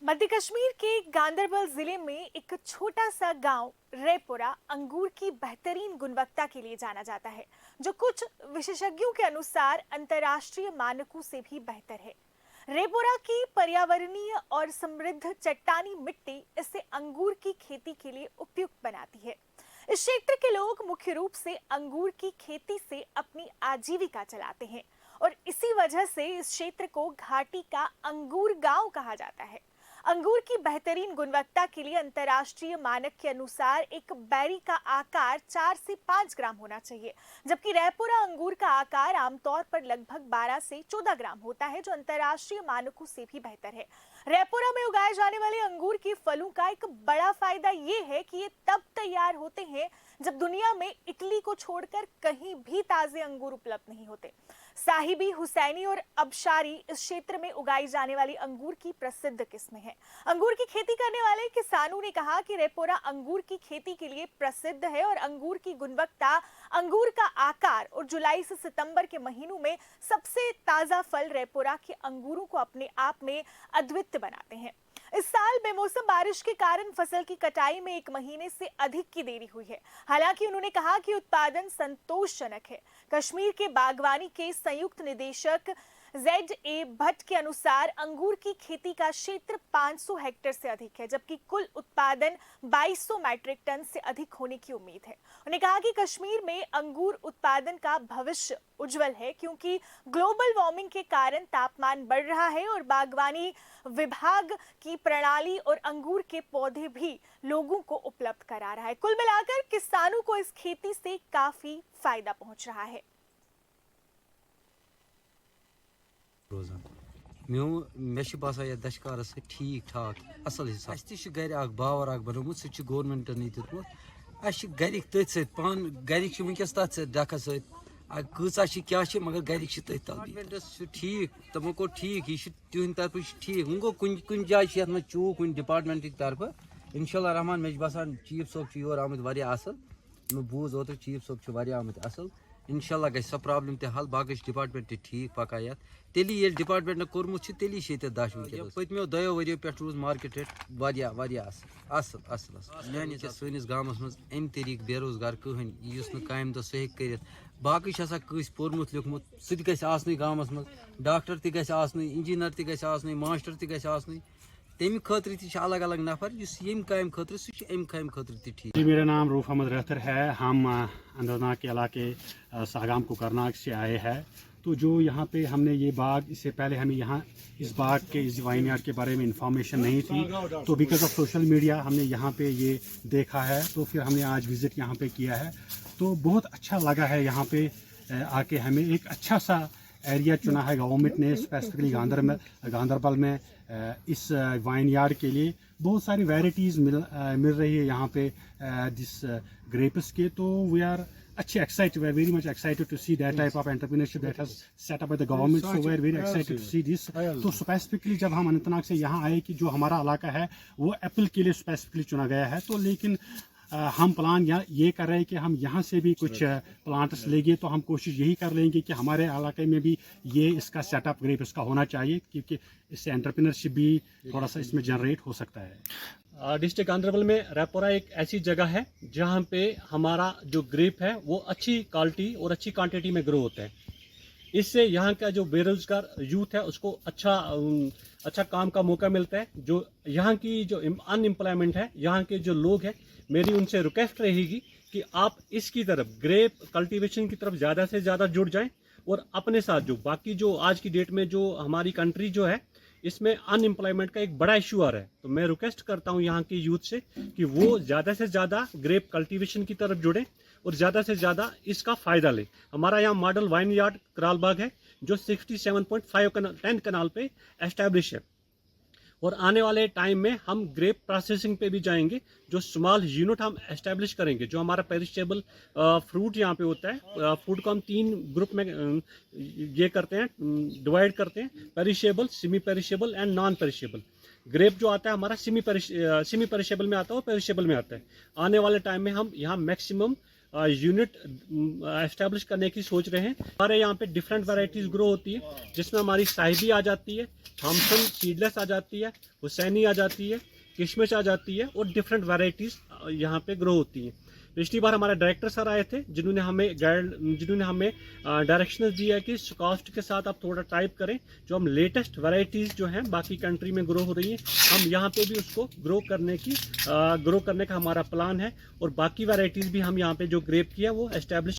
मध्य कश्मीर के गांदरबल जिले में एक छोटा सा गांव रेपोरा अंगूर की बेहतरीन गुणवत्ता के लिए जाना जाता है, जो कुछ विशेषज्ञों के अनुसार अंतर्राष्ट्रीय मानकों से भी बेहतर है। रेपोरा की पर्यावरणीय और समृद्ध चट्टानी मिट्टी इसे अंगूर की खेती के लिए उपयुक्त बनाती है। इस क्षेत्र के लोग मुख्य रूप से अंगूर की खेती से अपनी आजीविका चलाते हैं और इसी वजह से इस क्षेत्र को घाटी का अंगूर गांव कहा जाता है। अंगूर की बेहतरीन गुणवत्ता के लिए अंतर्राष्ट्रीय मानक के अनुसार एक बैरी का आकार 4 से 5 ग्राम होना चाहिए, जबकि रेपोरा अंगूर का आकार आमतौर पर लगभग 12 से 14 ग्राम होता है, जो अंतर्राष्ट्रीय मानकों से भी बेहतर है। रेपोरा में उगाए जाने वाले अंगूर के फलों का एक बड़ा फायदा ये है कि ये तब तैयार होते हैं जब दुनिया में इटली को छोड़कर कहीं भी ताजे अंगूर उपलब्ध नहीं होते। साहिबी, हुसैनी और अबशारी इस क्षेत्र में उगाई जाने वाली अंगूर की प्रसिद्ध किस्में हैं। अंगूर की खेती करने वाले किसानों ने कहा कि रेपोरा अंगूर की खेती के लिए प्रसिद्ध है और अंगूर की गुणवत्ता, अंगूर का आकार और जुलाई से सितंबर के महीनों में सबसे ताजा फल रेपोरा के अंगूरों को अपने आप में अद्वितीय बनाते हैं। इस साल बेमौसम बारिश के कारण फसल की कटाई में 1 महीने से अधिक की देरी हुई है। हालांकि उन्होंने कहा कि उत्पादन संतोषजनक है। कश्मीर के बागवानी के संयुक्त निदेशक ZA भट्ट के अनुसार अंगूर की खेती का क्षेत्र 500 हेक्टेयर से अधिक है, जबकि कुल उत्पादन 2200 मैट्रिक टन से अधिक होने की उम्मीद है। उन्होंने कहा कि कश्मीर में अंगूर उत्पादन का भविष्य उज्जवल है, क्योंकि ग्लोबल वार्मिंग के कारण तापमान बढ़ रहा है और बागवानी विभाग की प्रणाली और अंगूर के पौधे भी लोगों को उपलब्ध करा रहा है। कुल मिलाकर किसानों को इस खेती से काफी फायदा पहुंच रहा है। मे बसान ये दशकार ठीक ठाक असल हिसाब गर बावर बनोमुत सह गवर्नमेंटन दितमुत गरिक तथ सत पान गरिक वनकस तथ डखस सत्या क्या मगर गरिक तथ तल ठीक तमो को ठीक यह तिहद तरफ ठीक वो गो कुन जाए मे चूक कुन डिपार्टमेंट की तरफ इंशाल्लाह रहमान मे बसान चीफ सोब योर आमुत वारिया असल मे बूज ओतर चीफ सोब वारिया आमुत असल इंशाल्लाह गई सो प्रॉब्लम ते हल बाकी डिपार्टमेंट ठीक पकान तेली ये डिपार्टमेंट कोर्मुत तेली दाश पत्मो 2 वरियो पे रोज मार्केट रेट वारिया असल असल असल मानी सैनिस गामस मज अम तरीक बेरोजगार कहन युस न काम दो सह कर बाकी कस पोर्मुत लिखमुत सह गई गामस मज डॉक्टर तक इंजीनियर तक मास्टर तक तम खतर अलग अलग नफर यम काम खतर सम काम खतर ठीक। जी, मेरा नाम रूफ अहमद रहतर है। हम अंदरनाग के इलाके सागाम कुकरनाग से आए हैं। तो जो यहाँ पे हमने ये बाग, इससे पहले हमें यहाँ इस बाग के, इस वाइनयार्ड के बारे में इंफॉर्मेशन नहीं थी, तो बिकॉज ऑफ सोशल मीडिया हमने यहाँ पे ये देखा है, तो फिर हमने आज विज़िट यहाँ पे किया है। तो बहुत अच्छा लगा है यहाँ पे आके। हमें एक अच्छा सा एरिया चुना है गवर्नमेंट ने, स्पेसिफिकली गांदरबल में इस वाइनयार्ड के लिए। बहुत सारी वैराइटीज़ मिल रही है यहाँ पे दिस ग्रेप्स के। तो we are excited, we are very much excited to see that type of entrepreneurship that has set up by the government, so we are very excited to see this। तो specifically जब हम अनंतनाग से यहाँ आए कि जो हमारा इलाका है वो एप्पल के लिए स्पेसिफिकली चुना गया है, तो लेकिन हम प्लान ये कर रहे हैं कि हम यहाँ से भी कुछ प्लांट्स लेंगे। तो हम कोशिश यही कर लेंगे कि हमारे इलाके में भी ये इसका सेटअप ग्रेप इसका होना चाहिए, क्योंकि इससे एंटरप्रेन्योरशिप भी थोड़ा सा इसमें जनरेट हो सकता है। डिस्ट्रिक्ट गांदरबल में रेपोरा एक ऐसी जगह है जहाँ पे हमारा जो ग्रेप है वो अच्छी क्वालिटी और अच्छी क्वांटिटी में ग्रो होता है। इससे यहाँ का जो बेरोजगार यूथ है उसको अच्छा काम का मौका मिलता है। जो यहाँ की जो अनएम्प्लॉयमेंट है, यहाँ के जो लोग हैं, मेरी उनसे रिक्वेस्ट रहेगी कि आप इसकी तरफ, ग्रेप कल्टीवेशन की तरफ ज़्यादा से ज़्यादा जुड़ जाएं और अपने साथ जो बाकी जो आज की डेट में जो हमारी कंट्री जो है इसमें अनएम्प्लॉयमेंट का एक बड़ा इशू आ रहा है। तो मैं रिक्वेस्ट करता हूं यहाँ के यूथ से कि वो ज़्यादा से ज़्यादा ग्रेप कल्टीवेशन की तरफ जुड़ें और ज़्यादा से ज़्यादा इसका फ़ायदा लें। हमारा यहाँ मॉडल वाइन यार्ड करालबाग है जो 67.5 कनाल पे एस्टैब्लिश है, और आने वाले टाइम में हम ग्रेप प्रोसेसिंग पे भी जाएंगे। जो स्मॉल यूनिट हम एस्टैब्लिश करेंगे, जो हमारा पेरिशेबल फ्रूट यहाँ पे होता है, फूड को हम 3 ग्रुप में ये करते हैं, डिवाइड करते हैं, perishable, semi perishable and non perishable. Grape जो आता है हमारा सेमी पेरिशेबल में आता है और पेरिशेबल में आता है। आने वाले टाइम में हम यहाँ मैक्सिमम यूनिट एस्टेब्लिश करने की सोच रहे हैं। हमारे यहाँ पे डिफरेंट वैरायटीज़ ग्रो होती है, जिसमें हमारी साहिबी आ जाती है, थॉमसन सीडलेस आ जाती है, हुसैनी आ जाती है, किशमिश आ जाती है और डिफरेंट वैरायटीज़ यहाँ पे ग्रो होती हैं। पिछली बार हमारे डायरेक्टर सर आए थे, जिन्होंने हमें डायरेक्शंस दिया है कि कास्ट के साथ आप थोड़ा टाइप करें, जो हम लेटेस्ट वैरायटीज़ जो हैं बाकी कंट्री में ग्रो हो रही हैं, हम यहाँ पे भी उसको ग्रो करने का हमारा प्लान है और बाकी वैरायटीज़ भी हम यहाँ पे जो ग्रेप की है वो एस्टेब्लिश